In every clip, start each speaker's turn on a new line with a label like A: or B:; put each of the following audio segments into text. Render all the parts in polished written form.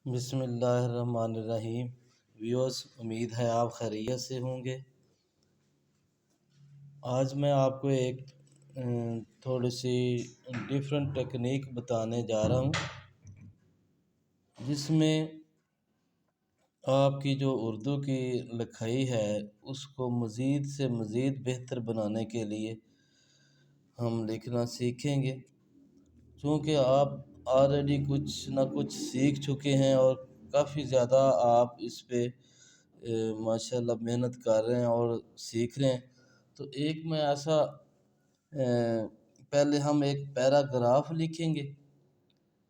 A: बिस्मिल्लाहिर्रहमानिर्रहीम। व्यूअर्स, उम्मीद है आप खैरियत से होंगे। आज मैं आपको एक थोड़ी सी डिफरेंट टेक्निक बताने जा रहा हूँ, जिसमें आपकी जो उर्दू की लिखाई है उसको मज़ीद से मज़ीद बेहतर बनाने के लिए हम लिखना सीखेंगे। चूँकि आप ऑलरेडी कुछ ना कुछ सीख चुके हैं और काफ़ी ज़्यादा आप इस पे माशाल्लाह मेहनत कर रहे हैं और सीख रहे हैं। तो एक मैं ऐसा पहले हम एक पैराग्राफ लिखेंगे।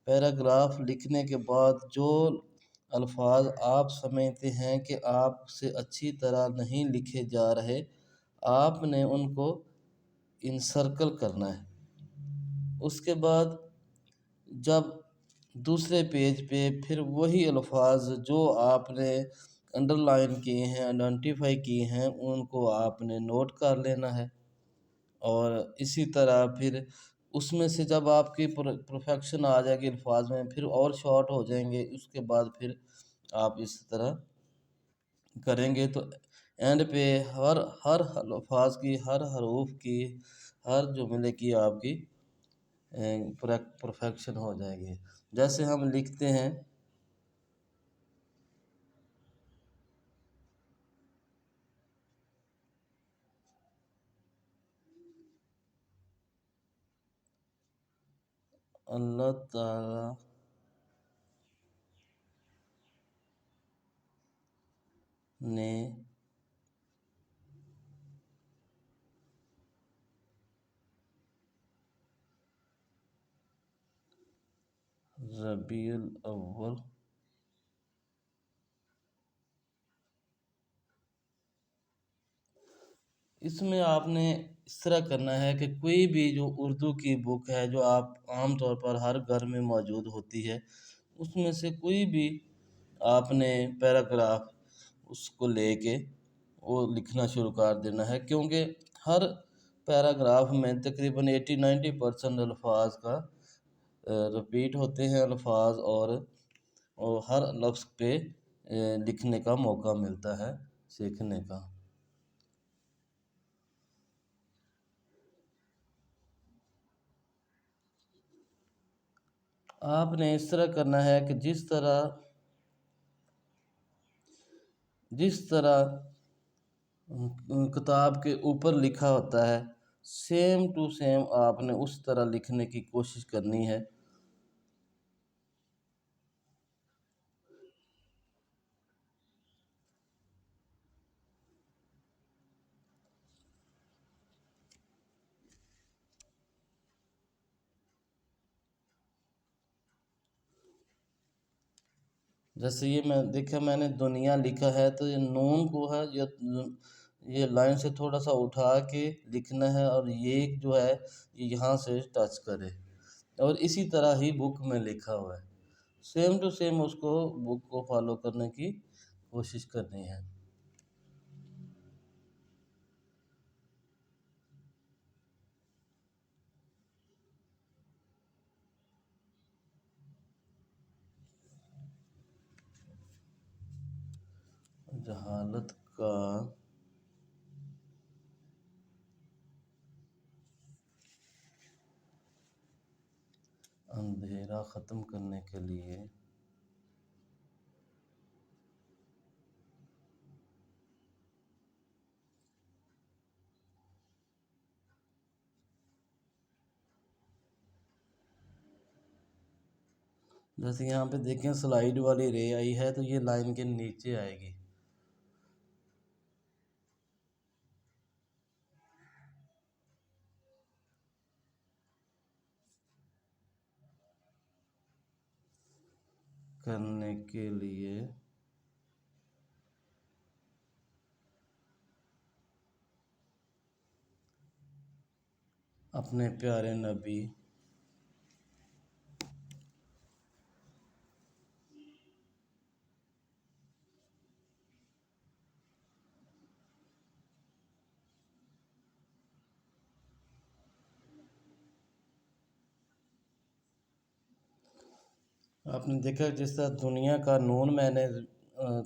A: पैराग्राफ लिखने के बाद जो अल्फाज आप समझते हैं कि आपसे अच्छी तरह नहीं लिखे जा रहे, आपने उनको इनसर्कल करना है। उसके बाद जब दूसरे पेज पे फिर वही अल्फाज जो आपने अंडरलाइन किए हैं, आइडेंटिफाई किए हैं, उनको आपने नोट कर लेना है। और इसी तरह फिर उसमें से जब आपकी परफेक्शन आ जाएगी अल्फाज में, फिर और शॉर्ट हो जाएंगे। उसके बाद फिर आप इस तरह करेंगे तो एंड पे हर हर अल्फाज की, हर हरूफ की, हर जुमले की आपकी परफेक्शन हो जाएगी। जैसे हम लिखते हैं अल्लाह ताला ने रबीउल अव्वल इसमें आपने इस तरह करना है कि कोई भी जो उर्दू की बुक है जो आप आम तौर पर हर घर में मौजूद होती है, उसमें से कोई भी आपने पैराग्राफ उसको लेके वो लिखना शुरू कर देना है। क्योंकि हर पैराग्राफ में तकरीबन 80-90% अल्फाज का रिपीट होते हैं अल्फाज, और हर लफ्ज़ पे लिखने का मौका मिलता है, सीखने का। आपने इस तरह करना है कि जिस तरह किताब के ऊपर लिखा होता है, सेम टू सेम आपने उस तरह लिखने की कोशिश करनी है। जैसे ये मैं देखा, मैंने दुनिया लिखा है तो ये नून को है, ये लाइन से थोड़ा सा उठा के लिखना है, और ये जो है ये यहाँ से टच करे। और इसी तरह ही बुक में लिखा हुआ है, सेम टू सेम उसको बुक को फॉलो करने की कोशिश करनी है। जहालत का अंधेरा ख़त्म करने के लिए जैसे यहाँ पे देखें स्लाइड वाली रे आई है, तो ये लाइन के नीचे आएगी। करने के लिए अपने प्यारे नबी आपने देखा जिस तरह दुनिया का नून मैंने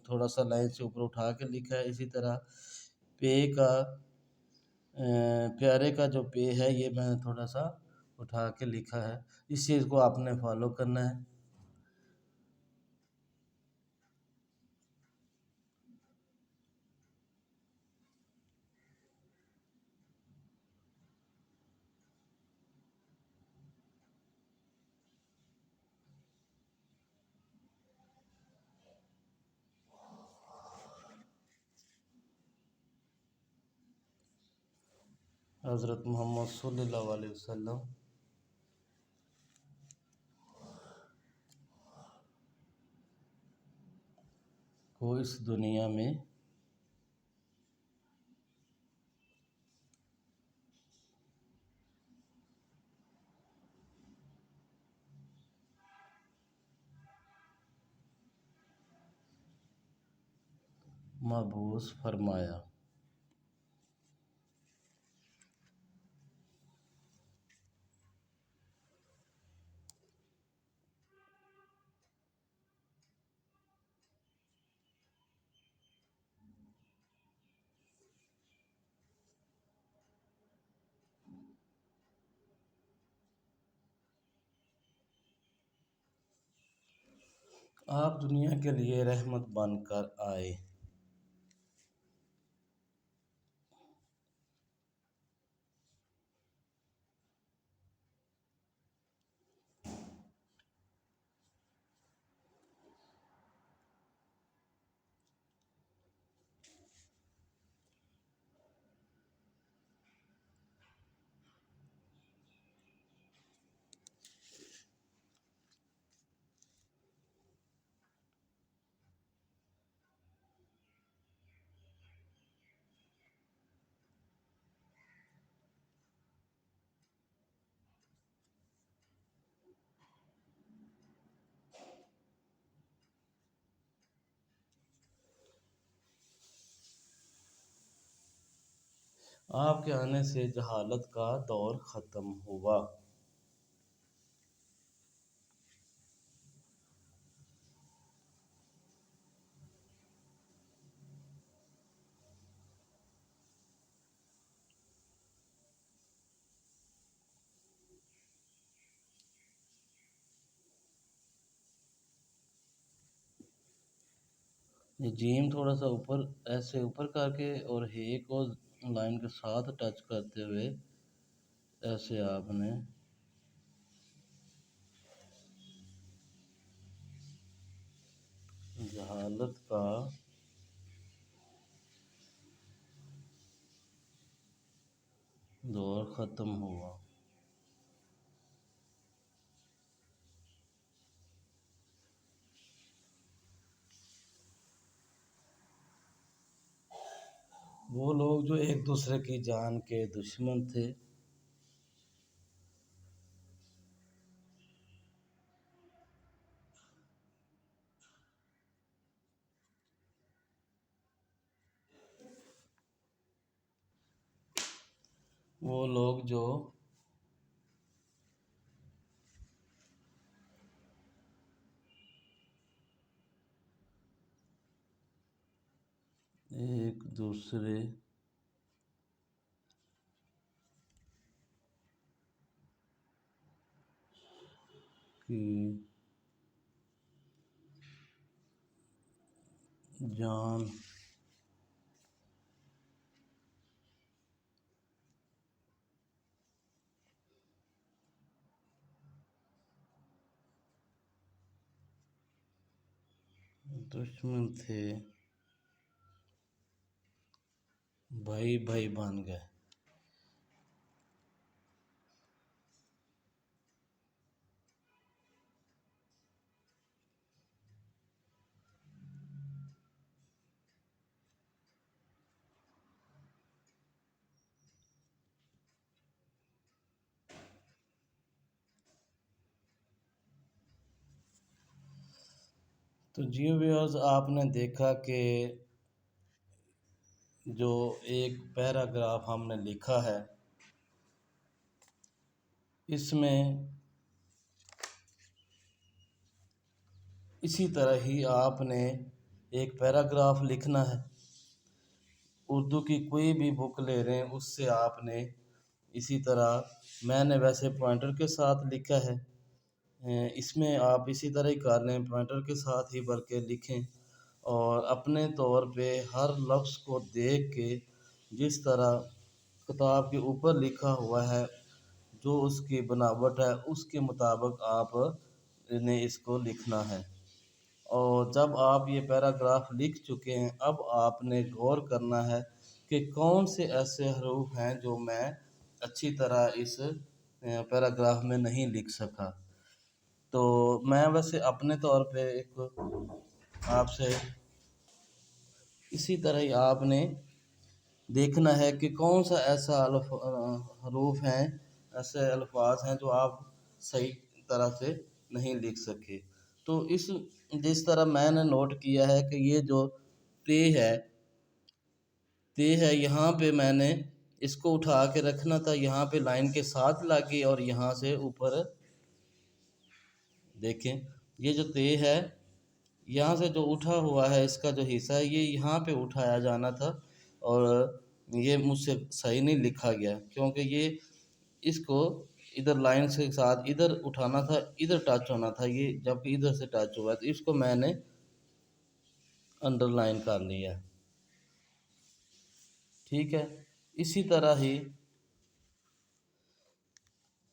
A: थोड़ा सा लाइन से ऊपर उठा के लिखा है, इसी तरह पे का प्यारे का जो पे है ये मैंने थोड़ा सा उठा के लिखा है। इस चीज़ को आपने फॉलो करना है। हज़रत मोहम्मद सल्लल्लाहु अलैहि वसल्लम को इस दुनिया में मबूस फरमाया। आप दुनिया के लिए रहमत बनकर आए। आपके आने से जहालत का दौर ख़त्म हुआ। ये जीम थोड़ा सा ऊपर ऐसे ऊपर करके और हे को लाइन के साथ टच करते हुए ऐसे आपने जहालत का दौर ख़त्म हुआ। वो लोग जो एक दूसरे की जान के दुश्मन थे, वो लोग जो एक दूसरे की जान दुश्मन थे, भाई भाई बन गए। तो जियो व्यूअर्स, आपने देखा कि जो एक पैराग्राफ हमने लिखा है इसमें इसी तरह ही आपने एक पैराग्राफ लिखना है। उर्दू की कोई भी बुक ले रहे हैं उससे आपने इसी तरह, मैंने वैसे पॉइंटर के साथ लिखा है, इसमें आप इसी तरह ही कर लें, पॉइंटर के साथ ही बल्कि लिखें। और अपने तौर पे हर लफ्ज़ को देख के जिस तरह किताब के ऊपर लिखा हुआ है, जो उसकी बनावट है उसके मुताबिक आप ने इसको लिखना है। और जब आप ये पैराग्राफ लिख चुके हैं, अब आपने गौर करना है कि कौन से ऐसे हरूफ हैं जो मैं अच्छी तरह इस पैराग्राफ में नहीं लिख सका। तो मैं वैसे अपने तौर पे एक आपसे इसी तरह ही आपने देखना है कि कौन सा ऐसा हरूफ हैं, ऐसे अल्फाज हैं जो आप सही तरह से नहीं लिख सके। तो इस जिस तरह मैंने नोट किया है कि ये जो ते है, ते है यहाँ पे मैंने इसको उठा के रखना था, यहाँ पे लाइन के साथ लाके और यहाँ से ऊपर देखें, ये जो ते है यहाँ से जो उठा हुआ है इसका जो हिस्सा है ये यहाँ पे उठाया जाना था। और ये मुझसे सही नहीं लिखा गया क्योंकि ये इसको इधर लाइन के साथ इधर उठाना था, इधर टच होना था, ये जबकि इधर से टच हुआ है, तो इसको मैंने अंडरलाइन कर लिया। ठीक है, इसी तरह ही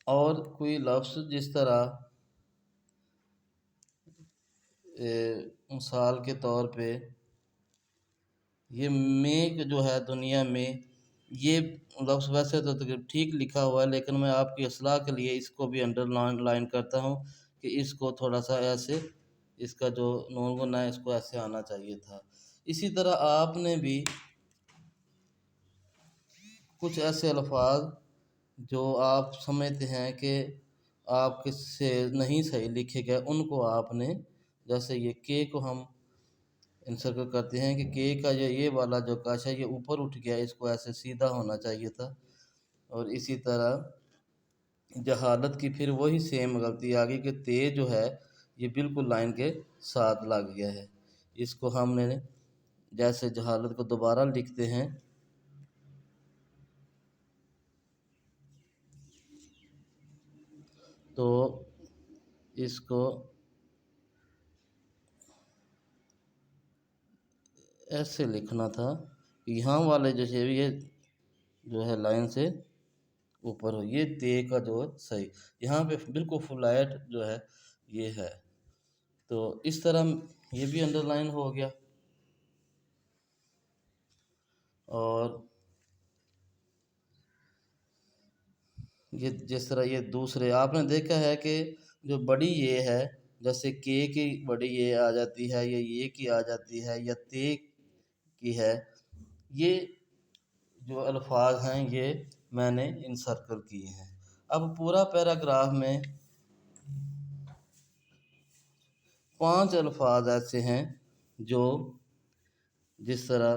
A: और कोई लफ्ज़ जिस तरह मिसाल के तौर पे ये मेक जो है दुनिया में, ये लफ्ज़ वैसे तो ठीक लिखा हुआ है लेकिन मैं आपकी इस्लाह के लिए इसको भी अंडरलाइन करता हूँ कि इसको थोड़ा सा ऐसे, इसका जो नून गुना है इसको ऐसे आना चाहिए था। इसी तरह आपने भी कुछ ऐसे अल्फाज जो आप समझते हैं कि आपके से नहीं सही लिखे गए उनको आपने, जैसे ये के को हम इंसर्कल करते हैं कि के का ये वाला जो कश है ये ऊपर उठ गया, इसको ऐसे सीधा होना चाहिए था। और इसी तरह जहालत की फिर वही सेम गलती आ गई कि ते जो है ये बिल्कुल लाइन के साथ लग गया है। इसको हमने जैसे जहालत को दोबारा लिखते हैं तो इसको ऐसे लिखना था, यहाँ वाले जैसे ये जो है लाइन से ऊपर हो, ये ते का जो सही, यहाँ पे बिल्कुल फुलाइट जो है ये है। तो इस तरह ये भी अंडरलाइन हो गया। और ये जिस तरह ये दूसरे आपने देखा है कि जो बड़ी ये है, जैसे के की बड़ी ये आ जाती है या ये की आ जाती है या ते की है, ये जो अल्फाज हैं ये मैंने इन सर्कल किए हैं। अब पूरा पैराग्राफ में 5 अल्फाज ऐसे हैं जो जिस तरह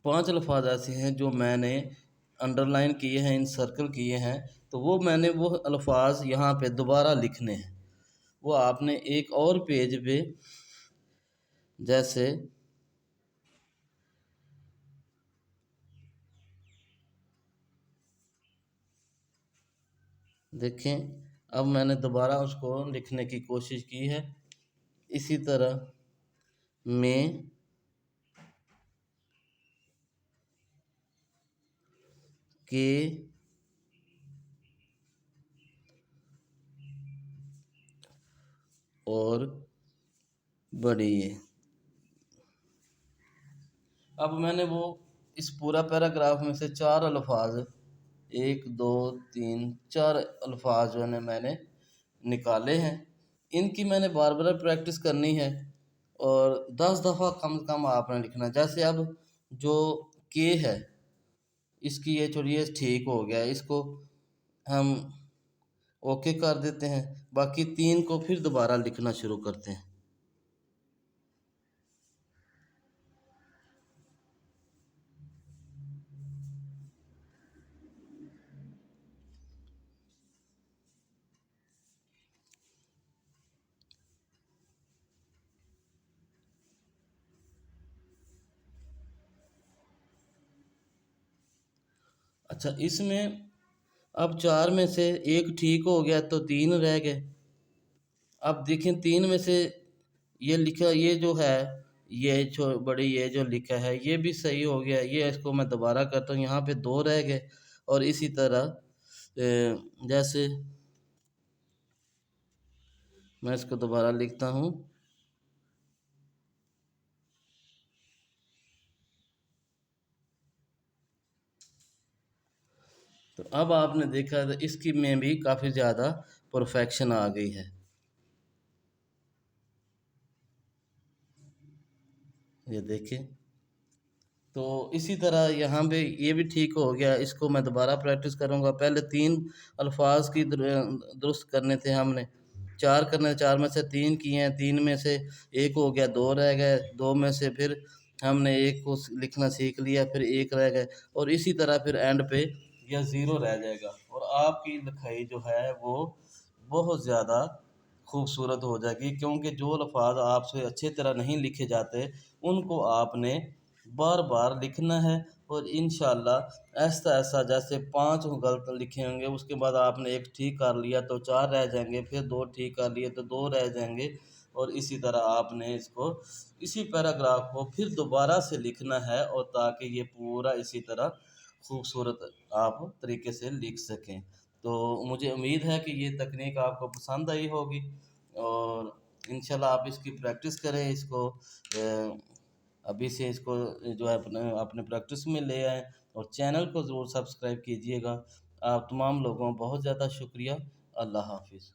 A: 5 अल्फाज ऐसे हैं जो मैंने अंडरलाइन किए हैं, इन सर्कल किए हैं। तो वो मैंने वो अल्फाज यहाँ पे दोबारा लिखने हैं। वो आपने एक और पेज पे जैसे देखें, अब मैंने दोबारा उसको लिखने की कोशिश की है। इसी तरह में के और बड़ी ए। अब मैंने वो इस पूरा पैराग्राफ में से 4 अल्फाज, 1 2 3 4 अल्फाज जो है मैंने निकाले हैं। इनकी मैंने बार बार प्रैक्टिस करनी है और 10 दफ़ा कम से कम आपने लिखना है। जैसे अब जो के है इसकी ये छोड़िए ठीक हो गया, इसको हम ओके कर देते हैं, बाकी 3 को फिर दोबारा लिखना शुरू करते हैं। अच्छा, इसमें अब 4 में से 1 ठीक हो गया तो 3 रह गए। अब देखें 3 में से ये लिखा, ये जो है, ये छो बड़ी ये जो लिखा है ये भी सही हो गया। ये इसको मैं दोबारा करता हूँ, यहाँ पे 2 रह गए। और इसी तरह जैसे मैं इसको दोबारा लिखता हूँ। तो अब आपने देखा तो इसकी में भी काफ़ी ज़्यादा परफेक्शन आ गई है। ये देखें। तो इसी तरह यहाँ पे ये भी ठीक हो गया। इसको मैं दोबारा प्रैक्टिस करूँगा। पहले 3 अल्फाज की दुरुस्त करने थे हमने, 4 करने, 4 में से 3 किए हैं, 3 में से 1 हो गया, 2 रह गए, 2 में से फिर हमने 1 को लिखना सीख लिया, फिर 1 रह गए। और इसी तरह फिर एंड पे यह 0 रह जाएगा और आपकी लिखाई जो है वो बहुत ज़्यादा खूबसूरत हो जाएगी। क्योंकि जो अल्फाज आपसे अच्छी तरह नहीं लिखे जाते उनको आपने बार बार लिखना है। और इंशाल्लाह ऐसा ऐसा जैसे 5 गलत लिखे होंगे, उसके बाद आपने 1 ठीक कर लिया तो 4 रह जाएंगे, फिर 2 ठीक कर लिए तो 2 रह जाएंगे। और इसी तरह आपने इसको, इसी पैराग्राफ को फिर दोबारा से लिखना है और ताकि ये पूरा इसी तरह खूबसूरत आप तरीके से लिख सकें। तो मुझे उम्मीद है कि ये तकनीक आपको पसंद आई होगी और इंशाल्लाह आप इसकी प्रैक्टिस करें। इसको अभी से इसको जो है अपने अपने प्रैक्टिस में ले आएँ और चैनल को ज़रूर सब्सक्राइब कीजिएगा। आप तमाम लोगों का बहुत ज़्यादा शुक्रिया। अल्लाह हाफ़िज़।